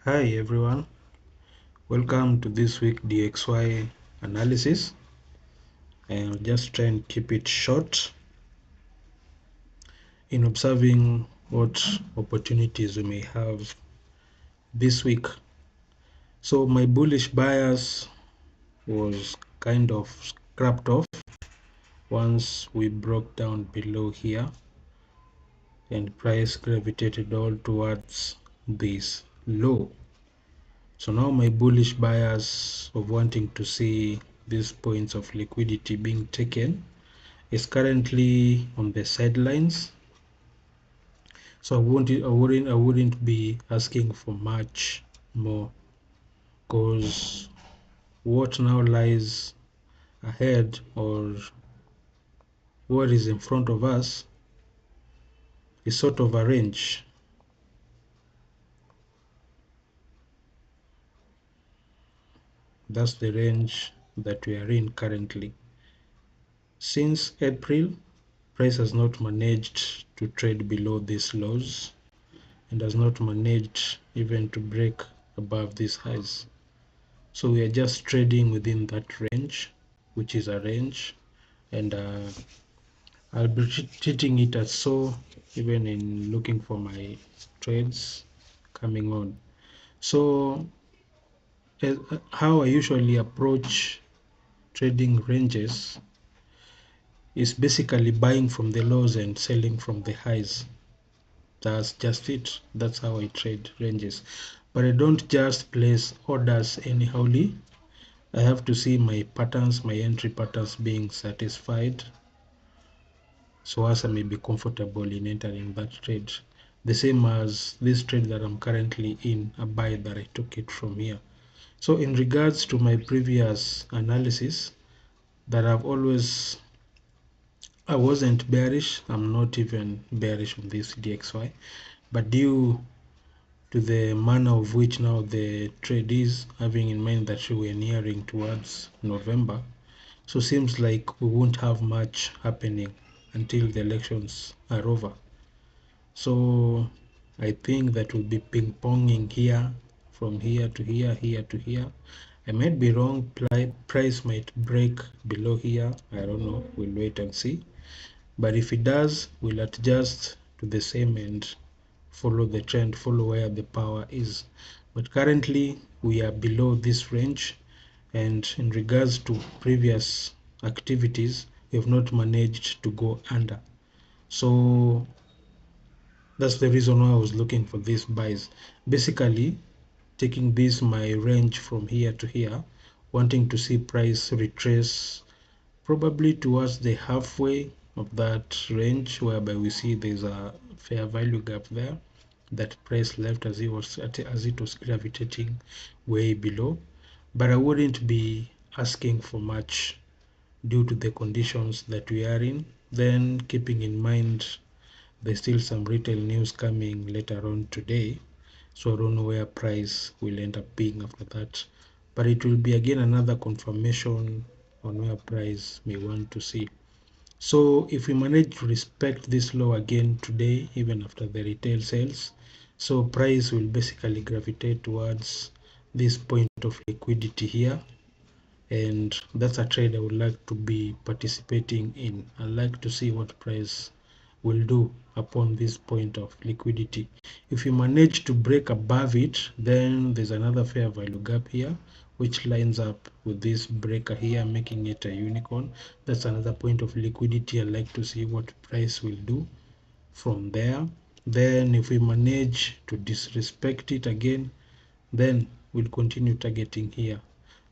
Hi everyone, welcome to this week DXY analysis. I'll just try and keep it short in observing what opportunities we may have this week. So my bullish bias was kind of scrapped off once we broke down below here and price gravitated all towards this low. So now my bullish bias of wanting to see these points of liquidity being taken is currently on the sidelines. So I wouldn't be asking for much more, because what now lies ahead, or what is in front of us, is sort of a range. That's the range that we are in currently. Since April, price has not managed to trade below these lows and has not managed even to break above these highs. So we are just trading within that range, which is a range, and I'll be treating it as so even in looking for my trades coming on. So how I usually approach trading ranges is basically buying from the lows and selling from the highs. That's just it. That's how I trade ranges. But I don't just place orders anyhowly. I have to see my patterns, my entry patterns being satisfied, so as I may be comfortable in entering that trade. The same as this trade that I'm currently in, a buy that I took it from here. So in regards to my previous analysis, that I wasn't bearish. I'm not even bearish on this DXY, but due to the manner of which now the trade is, having in mind that we were nearing towards November, so seems like we won't have much happening until the elections are over. So I think that we'll be ping-ponging here, from here to here, here to here. I might be wrong. Price might break below here. I don't know. We'll wait and see. But if it does, we'll adjust to the same and follow the trend, follow where the power is. But currently we are below this range, and in regards to previous activities, we have not managed to go under. So that's the reason why I was looking for these buys. Basically, taking this my range from here to here, wanting to see price retrace probably towards the halfway of that range, whereby we see there's a fair value gap there that price left as it was gravitating way below. But I wouldn't be asking for much due to the conditions that we are in. Then keeping in mind there's still some retail news coming later on today, so I don't know where price will end up being after that, but it will be again another confirmation on where price may want to see. So if we manage to respect this low again today, even after the retail sales, so price will basically gravitate towards this point of liquidity here, and that's a trade I would like to be participating in. I like to see what price will do upon this point of liquidity. If you manage to break above it, then there's another fair value gap here, which lines up with this breaker here, making it a unicorn. That's another point of liquidity. I like to see what price will do from there. Then if we manage to disrespect it again, then we'll continue targeting here.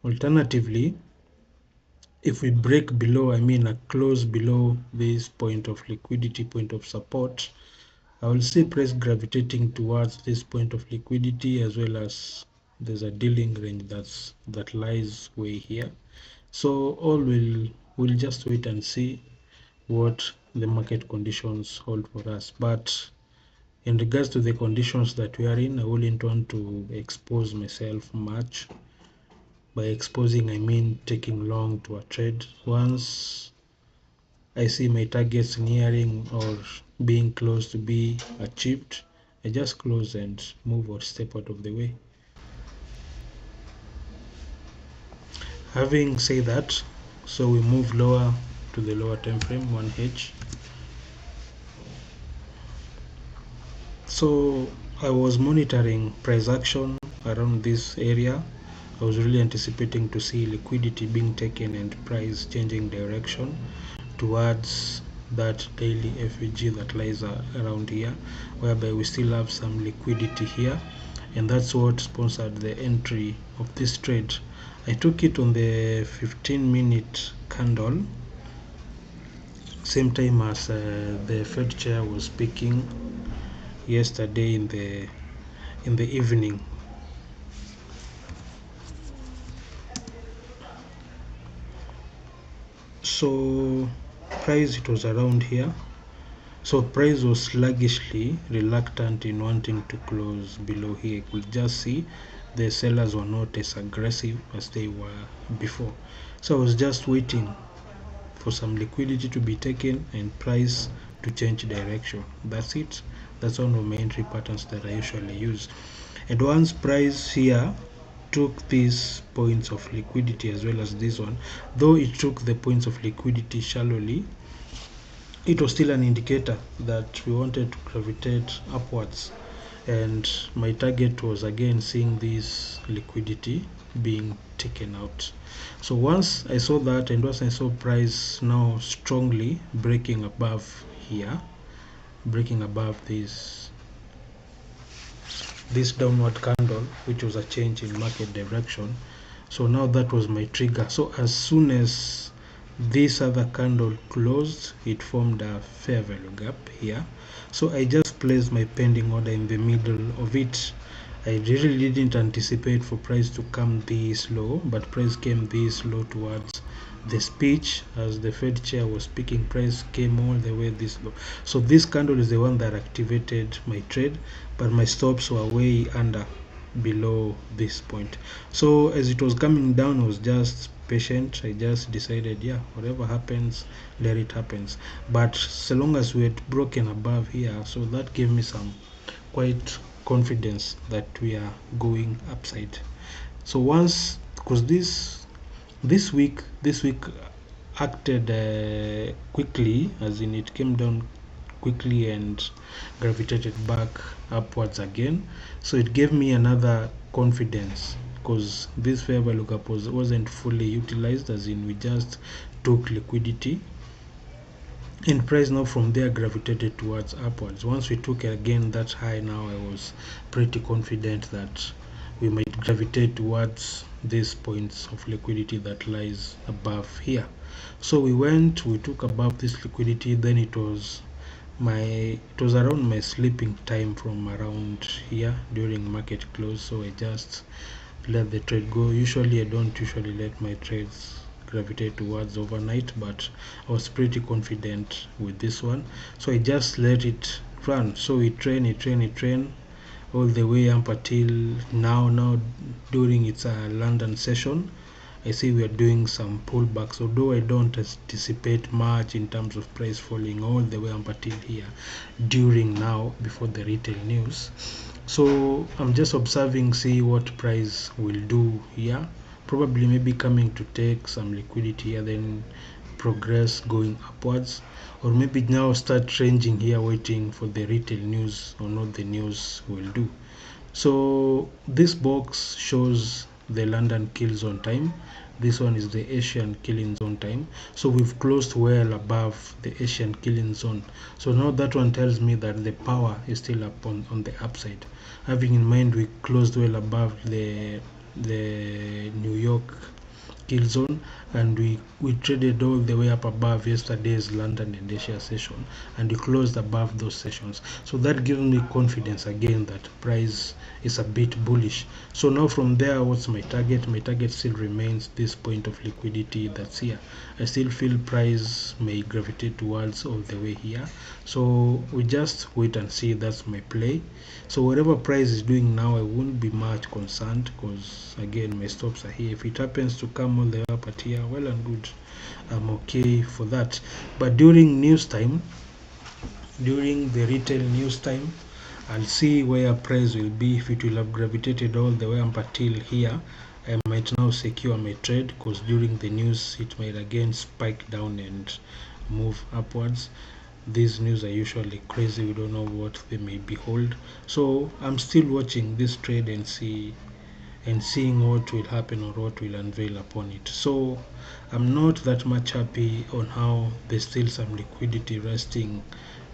Alternatively, if we break below, I mean a close below this point of liquidity, point of support, I will see price gravitating towards this point of liquidity, as well as there's a dealing range that lies way here. So all we'll just wait and see what the market conditions hold for us. But in regards to the conditions that we are in, I wouldn't want to expose myself much. By exposing, I mean taking long to a trade. Once I see my targets nearing or being close to be achieved, I just close and move or step out of the way. Having said that, so we move lower to the lower time frame 1H. So I was monitoring price action around this area. I was really anticipating to see liquidity being taken and price changing direction towards that daily FVG that lies around here, whereby we still have some liquidity here, and that's what sponsored the entry of this trade. I took it on the 15-minute candle, same time as the Fed chair was speaking yesterday in the evening. So price, it was around here. So price was sluggishly reluctant in wanting to close below here. You could just see the sellers were not as aggressive as they were before. So I was just waiting for some liquidity to be taken and price to change direction. That's it. That's one of my entry patterns that I usually use. And once price here took these points of liquidity as well as this one, though it took the points of liquidity shallowly, it was still an indicator that we wanted to gravitate upwards, and my target was again seeing this liquidity being taken out. So once I saw that, and once I saw price now strongly breaking above here, breaking above this downward candle, which was a change in market direction, so now that was my trigger. So as soon as this other candle closed, it formed a fair value gap here, so I just placed my pending order in the middle of it. I really didn't anticipate for price to come this low, but price came this low towards the speech. As the Fed chair was speaking, price came all the way this low. So this candle is the one that activated my trade, but my stops were way under, below this point. So as it was coming down, I was just patient. I just decided, yeah, whatever happens, let it happens. But so long as we had broken above here, so that gave me some quite confidence that we are going upside. So once, because this week acted quickly, as in it came down quickly and gravitated back upwards again, so it gave me another confidence, because this fair value gap wasn't fully utilized, as in we just took liquidity, and price now from there gravitated towards upwards. Once we took again that high, now I was pretty confident that we might gravitate towards these points of liquidity that lies above here. So we took above this liquidity, then it was around my sleeping time from around here during market close, so I just let the trade go. Usually I don't usually let my trades gravitate towards overnight, but I was pretty confident with this one, so I just let it run. So we train all the way up until now during its London session. I see we are doing some pullbacks, although I don't anticipate much in terms of price falling all the way up until here during now before the retail news. So I'm just observing, see what price will do here, probably maybe coming to take some liquidity here, then progress going upwards, or maybe now start ranging here waiting for the retail news or not the news will do. So this box shows the London kill zone time. This one is the Asian killing zone time. So we've closed well above the Asian killing zone. So now that one tells me that the power is still up on the upside. Having in mind we closed well above the New York kill zone, and we traded all the way up above yesterday's London and Asia session, and we closed above those sessions. So that gives me confidence again that price is a bit bullish. So now from there, what's my target? My target still remains this point of liquidity that's here. I still feel price may gravitate towards all the way here, so we just wait and see. That's my play. So whatever price is doing now, I won't be much concerned, because again my stops are here. If it happens to come all the way up at here, well and good, I'm okay for that. But during news time, during the retail news time, I'll see where price will be. If it will have gravitated all the way up until here, I might now secure my trade, because during the news it might again spike down and move upwards. These news are usually crazy, we don't know what they may behold. So I'm still watching this trade and seeing what will happen or what will unveil upon it. So I'm not that much happy on how there's still some liquidity resting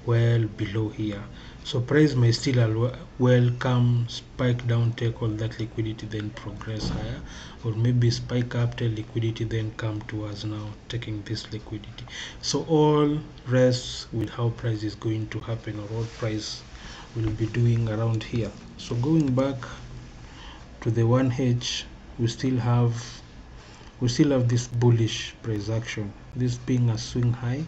well below here. So price may still well come, spike down, take all that liquidity, then progress higher, or maybe spike up, take liquidity, then come towards now taking this liquidity. So all rests with how price is going to happen or what price will be doing around here. So going back to the 1H, we still have this bullish price action, this being a swing high,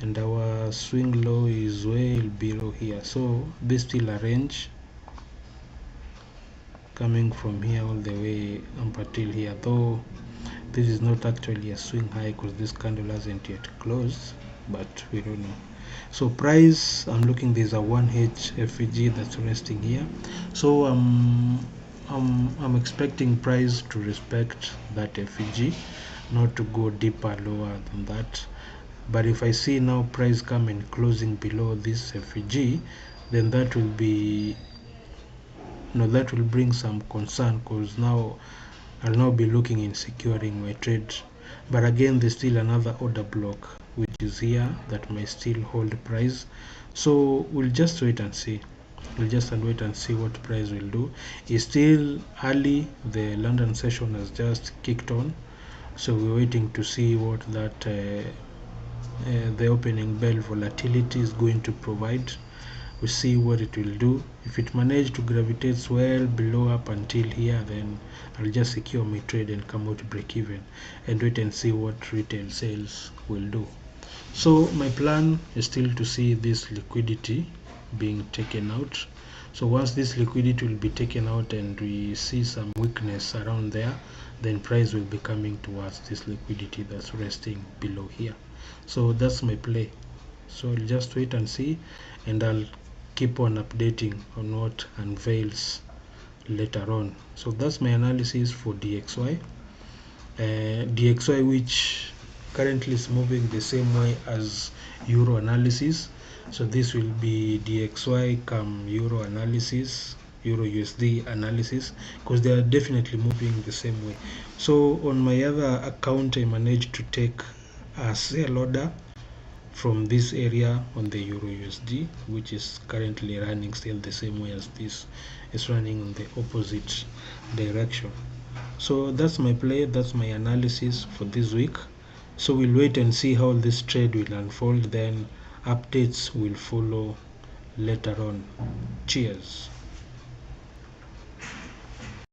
and our swing low is well below here. So this still a range coming from here all the way up until here, though this is not actually a swing high because this candle hasn't yet closed, but we don't know. So price, I'm looking, there's a 1H FEG that's resting here, so I'm expecting price to respect that FEG, not to go deeper lower than that. But if I see now price come and closing below this FEG, then that will be, that will bring some concern, because now I'll now be looking in securing my trade. But again, there's still another order block which is here that may still hold price. So we'll just wait and see. We'll just wait and see what price will do. It's still early. The London session has just kicked on, so we're waiting to see what that the opening bell volatility is going to provide. We see what it will do. If it managed to gravitate well below up until here, then I'll just secure my trade and come out break even and wait and see what retail sales will do. So my plan is still to see this liquidity being taken out. So once this liquidity will be taken out and we see some weakness around there, then price will be coming towards this liquidity that's resting below here. So that's my play. So I'll just wait and see, and I'll keep on updating on what unveils later on. So that's my analysis for DXY. DXY, which currently is moving the same way as Euro analysis. So this will be DXY come Euro analysis, Euro USD analysis, because they are definitely moving the same way. So on my other account, I managed to take a sell order from this area on the Euro USD, which is currently running still the same way as this is running on the opposite direction. So that's my play, that's my analysis for this week. So we'll wait and see how this trade will unfold, then updates will follow later on. Cheers.